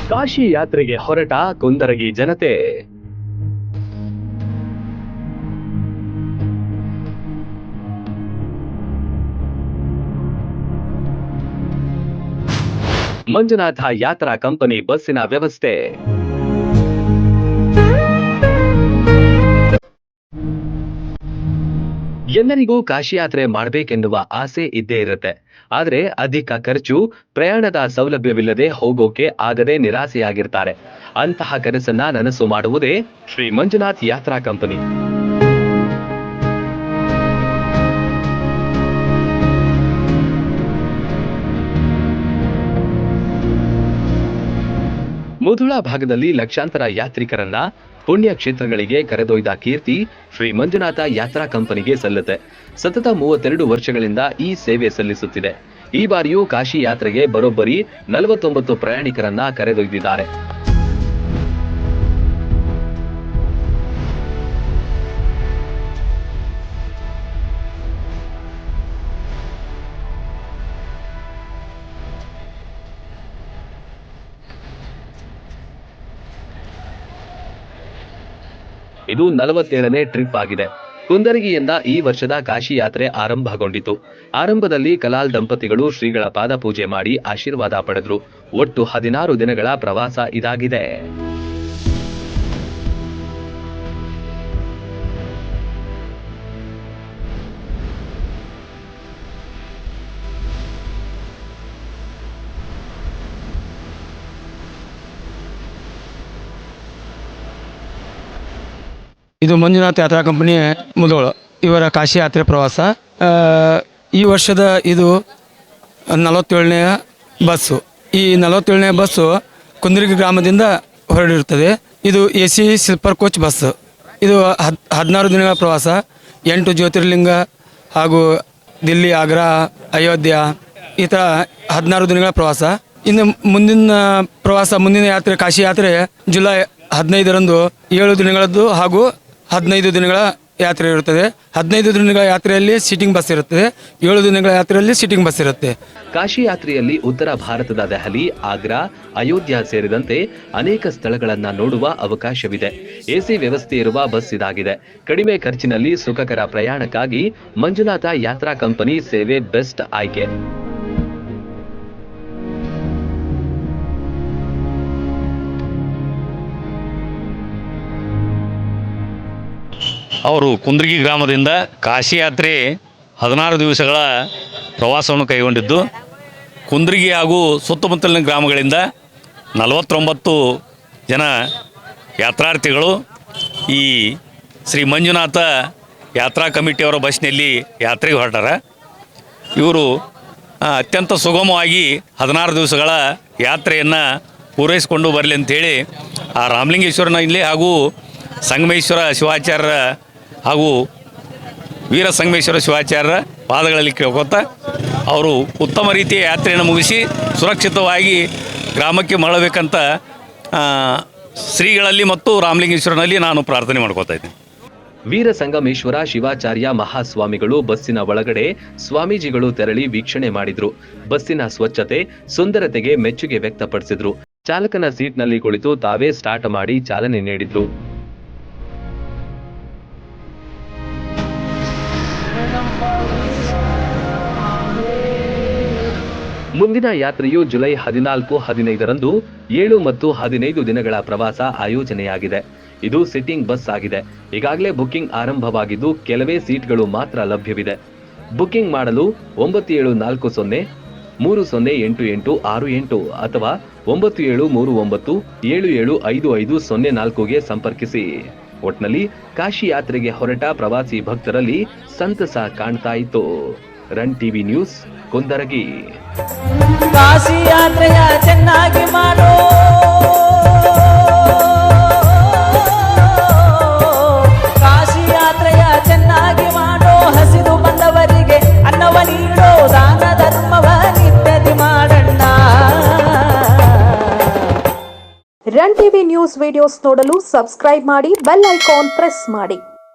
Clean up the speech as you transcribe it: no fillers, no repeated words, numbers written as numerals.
ಕಾಶಿ ಯಾತ್ರೆಗೆ ಹೊರಟ ಕುಂದರಗಿ ಜನತೆ. ಮಂಜುನಾಥ ಯಾತ್ರಾ ಕಂಪನಿ ಬಸ್ಸಿನ ವ್ಯವಸ್ಥೆ. ಎಲ್ಲರಿಗೂ ಕಾಶಿ ಯಾತ್ರೆ ಮಾಡಬೇಕೆನ್ನುವ ಆಸೆ ಇದ್ದೇ ಇರುತ್ತೆ. ಆದರೆ ಅಧಿಕ ಖರ್ಚು, ಪ್ರಯಾಣದ ಸೌಲಭ್ಯವಿಲ್ಲದೆ ಹೋಗೋಕೆ ಆಗದೆ ನಿರಾಸೆಯಾಗಿರ್ತಾರೆ. ಅಂತಹ ಕನಸನ್ನ ನನಸು ಮಾಡುವುದೇ ಶ್ರೀ ಮಂಜುನಾಥ್ ಯಾತ್ರಾ ಕಂಪನಿ. ಮುಧೋಳ ಭಾಗದಲ್ಲಿ ಲಕ್ಷಾಂತರ ಯಾತ್ರಿಕರನ್ನ ಪುಣ್ಯ ಕ್ಷೇತ್ರಗಳಿಗೆ ಕರೆದೊಯ್ದ ಕೀರ್ತಿ ಶ್ರೀ ಮಂಜುನಾಥ ಯಾತ್ರಾ ಕಂಪನಿಗೆ ಸಲ್ಲುತ್ತೆ. ಸತತ 32 ವರ್ಷಗಳಿಂದ ಈ ಸೇವೆ ಸಲ್ಲಿಸುತ್ತಿದೆ. ಈ ಬಾರಿಯೂ ಕಾಶಿ ಯಾತ್ರೆಗೆ ಬರೋಬ್ಬರಿ 49 ಪ್ರಯಾಣಿಕರನ್ನ ಕರೆದೊಯ್ದಿದ್ದಾರೆ. ಇದು 47ನೇ ಟ್ರಿಪ್ ಆಗಿದೆ. ಕುಂದರಗಿಯಿಂದ ಈ ವರ್ಷದ ಕಾಶಿ ಯಾತ್ರೆ ಆರಂಭಗೊಂಡಿತು. ಆರಂಭದಲ್ಲಿ ಕಲಾಲ್ ದಂಪತಿಗಳು ಶ್ರೀಗಳ ಪಾದಪೂಜೆ ಮಾಡಿ ಆಶೀರ್ವಾದ ಪಡೆದ್ರು. ಒಟ್ಟು 16 ದಿನಗಳ ಪ್ರವಾಸ ಇದಾಗಿದೆ. ಇದು ಮಂಜುನಾಥ ಯಾತ್ರಾ ಕಂಪನಿ ಮುಧೋಳ ಇವರ ಕಾಶಿ ಯಾತ್ರೆ ಪ್ರವಾಸ. ಈ ವರ್ಷದ ಇದು 47ನೇ ಬಸ್ಸು. ಈ 47ನೇ ಬಸ್ಸು ಕುಂದರಗಿ ಗ್ರಾಮದಿಂದ ಹೊರಡಿರುತ್ತದೆ. ಇದು AC ಸ್ಲೀಪರ್ ಕೋಚ್ ಬಸ್. ಇದು 16 ದಿನಗಳ ಪ್ರವಾಸ. 8 ಜ್ಯೋತಿರ್ಲಿಂಗ ಹಾಗೂ ದಿಲ್ಲಿ, ಆಗ್ರಾ, ಅಯೋಧ್ಯ ಈ ಥರ 16 ದಿನಗಳ ಪ್ರವಾಸ. ಇನ್ನು ಮುಂದಿನ ಯಾತ್ರೆ ಕಾಶಿ ಯಾತ್ರೆ ಜುಲೈ 15ರಂದು 7 ದಿನಗಳದ್ದು ಹಾಗೂ 15 ದಿನಗಳ ಯಾತ್ರೆ ಇರುತ್ತದೆ. 15 ದಿನಗಳ ಯಾತ್ರೆಯಲ್ಲಿ ಸೀಟಿಂಗ್ ಬಸ್ ಇರುತ್ತದೆ. 7 ದಿನಗಳ ಯಾತ್ರೆಯಲ್ಲಿ ಸೀಟಿಂಗ್ ಬಸ್ ಇರುತ್ತೆ. ಕಾಶಿ ಯಾತ್ರೆಯಲ್ಲಿ ಉತ್ತರ ಭಾರತದ ದೆಹಲಿ, ಆಗ್ರಾ, ಅಯೋಧ್ಯ ಸೇರಿದಂತೆ ಅನೇಕ ಸ್ಥಳಗಳನ್ನ ನೋಡುವ ಅವಕಾಶವಿದೆ. AC ವ್ಯವಸ್ಥೆ ಇರುವ ಬಸ್ ಇದಾಗಿದೆ. ಕಡಿಮೆ ಖರ್ಚಿನಲ್ಲಿ ಸುಖಕರ ಪ್ರಯಾಣಕ್ಕಾಗಿ ಮಂಜುನಾಥ ಯಾತ್ರಾ ಕಂಪನಿ ಸೇವೆ ಬೆಸ್ಟ್ ಆಯ್ಕೆ. ಅವರು ಕುಂದರಗಿ ಗ್ರಾಮದಿಂದ ಕಾಶಿ ಯಾತ್ರೆ 16 ದಿವಸಗಳ ಪ್ರವಾಸವನ್ನು ಕೈಗೊಂಡಿದ್ದು, ಕುಂದರಗಿ ಹಾಗೂ ಸುತ್ತಮುತ್ತಲಿನ ಗ್ರಾಮಗಳಿಂದ 49 ಜನ ಯಾತ್ರಾರ್ಥಿಗಳು ಈ ಶ್ರೀ ಮಂಜುನಾಥ ಯಾತ್ರಾ ಕಮಿಟಿಯವರ ಬಸ್ನಲ್ಲಿ ಯಾತ್ರೆಗೆ ಹೊರಟಾರ. ಇವರು ಅತ್ಯಂತ ಸುಗಮವಾಗಿ 16 ದಿವಸಗಳ ಯಾತ್ರೆಯನ್ನು ಪೂರೈಸಿಕೊಂಡು ಬರಲಿ ಅಂಥೇಳಿ ಆ ರಾಮಲಿಂಗೇಶ್ವರನಲ್ಲಿ ಹಾಗೂ ಸಂಗಮೇಶ್ವರ ಶಿವಾಚಾರ್ಯರ ಹಾಗೂ ವೀರ ಸಂಗಮೇಶ್ವರ ಶಿವಾಚಾರ್ಯರ ಪಾದಗಳಲ್ಲಿ ಕೇಳ್ಕೊತಾ ಅವರು ಉತ್ತಮ ರೀತಿಯ ಯಾತ್ರೆಯನ್ನು ಮುಗಿಸಿ ಸುರಕ್ಷಿತವಾಗಿ ಗ್ರಾಮಕ್ಕೆ ಮರಳಬೇಕಂತ ಶ್ರೀಗಳಲ್ಲಿ ಮತ್ತು ರಾಮಲಿಂಗೇಶ್ವರನಲ್ಲಿ ನಾನು ಪ್ರಾರ್ಥನೆ ಮಾಡ್ಕೋತಾ ಇದ್ದೀನಿ. ವೀರ ಸಂಗಮೇಶ್ವರ ಶಿವಾಚಾರ್ಯ ಮಹಾಸ್ವಾಮಿಗಳು ಬಸ್ಸಿನ ಒಳಗಡೆ ಸ್ವಾಮೀಜಿಗಳು ತೆರಳಿ ವೀಕ್ಷಣೆ ಮಾಡಿದ್ರು. ಬಸ್ಸಿನ ಸ್ವಚ್ಛತೆ, ಸುಂದರತೆಗೆ ಮೆಚ್ಚುಗೆ ವ್ಯಕ್ತಪಡಿಸಿದ್ರು. ಚಾಲಕನ ಸೀಟ್ನಲ್ಲಿ ಕುಳಿತು ತಾವೇ ಸ್ಟಾರ್ಟ್ ಮಾಡಿ ಚಾಲನೆ ನೀಡಿದ್ರು. ಮುಂದಿನ ಯಾತ್ರೆಯು ಜುಲೈ 14, 15ರಂದು 7 ಮತ್ತು 15 ದಿನಗಳ ಪ್ರವಾಸ ಆಯೋಜನೆಯಾಗಿದೆ. ಇದು ಸಿಟ್ಟಿಂಗ್ ಬಸ್ ಆಗಿದೆ. ಈಗಾಗಲೇ ಬುಕ್ಕಿಂಗ್ ಆರಂಭವಾಗಿದ್ದು ಕೆಲವೇ ಸೀಟ್ಗಳು ಮಾತ್ರ ಲಭ್ಯವಿದೆ. ಬುಕ್ಕಿಂಗ್ ಮಾಡಲು 9740 308868 ಅಥವಾ 9739 775504ಗೆ ಸಂಪರ್ಕಿಸಿ. ಒಟ್ನಲ್ಲಿ ಕಾಶಿ ಯಾತ್ರೆಗೆ ಹೊರಟ ಪ್ರವಾಸಿ ಭಕ್ತರಲ್ಲಿ ಸಂತಸ ಕಾಣ್ತಾ ಇತ್ತು. Run TV news, Kundaragi. Kashi ಯಾತ್ರೆಯ ಚೆನ್ನಾಗಿ ಮಾಡೋ, ಕಾಶಿ ಯಾತ್ರೆಯ ಚೆನ್ನಾಗಿ ಮಾಡೋ, ಹಸಿದು ಬಂದವರಿಗೆ ಅನ್ನವ ನೀಡೋ, ದಾನ ಧರ್ಮವ ನಿತ್ಯದಿ ಮಾಡಣ್ಣ. ರನ್ ಟಿವಿ ನ್ಯೂಸ್ ವಿಡಿಯೋಸ್ ನೋಡಲು ಸಬ್ಸ್ಕ್ರೈಬ್ ಮಾಡಿ, ಬೆಲ್ ಐಕಾನ್ ಪ್ರೆಸ್ ಮಾಡಿ.